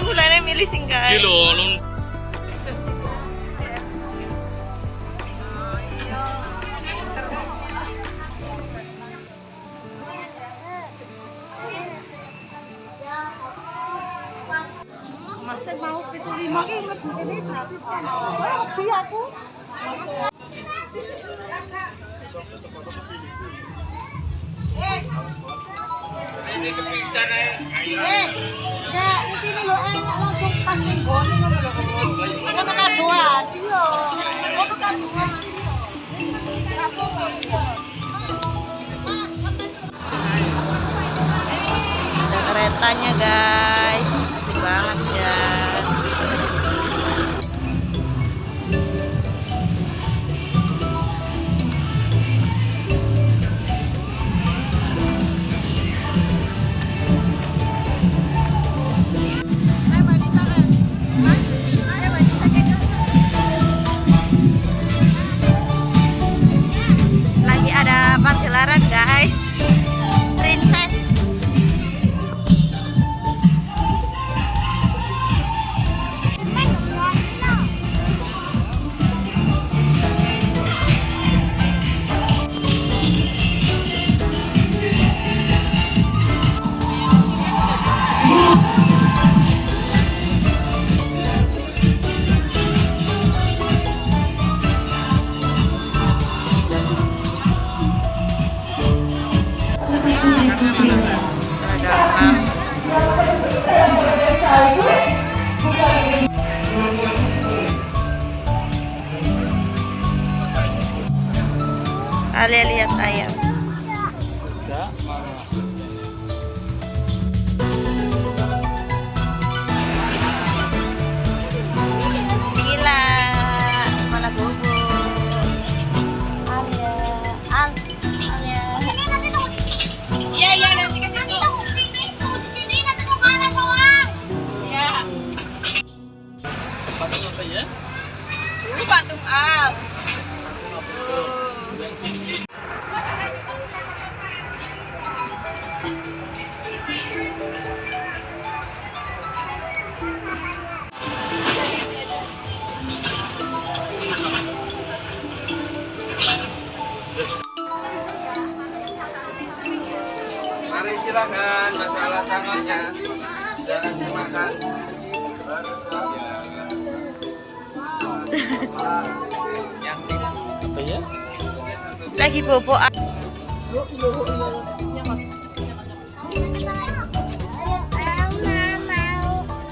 mulane milih sing kae. Iki lho, Masih mau 75 ki mlebu kene gratis kan. Hobi aku. ini sepisan ae. Enggak, iki lho enak langsung pas ning gone ngono lho. Iki kadoan. Iya. Ono kadoan. Ada keretanya guys, asik banget ya. Lagi ada pagelaran guys, princess. Alia lihat ayam. Gila, malah bobo. Alia, Alia. Iya, iya, nanti ke situ. Di sini nanti mau kalah soal. Iya. Patung apa ya? Ini patung Al. Mari silakan masalah tangannya. Jangan dimakan. Apa ya? Lagi bobo.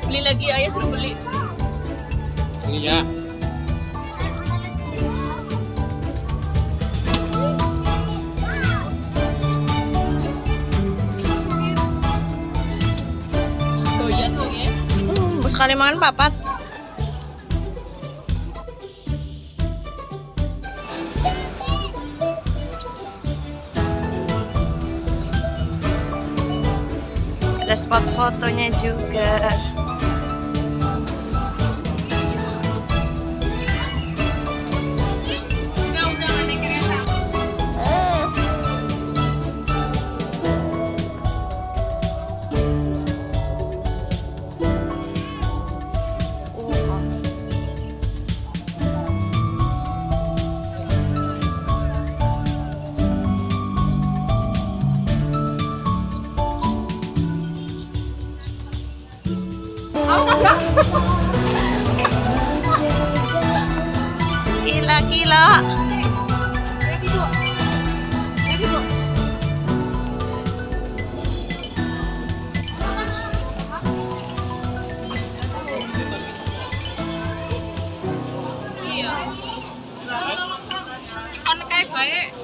Beli lagi ayah suruh beli. Ini ya. Doyan kok ya. Sekali makan papat. Ada spot fotonya juga. Gila-gila. Iya. Kan kayak baik.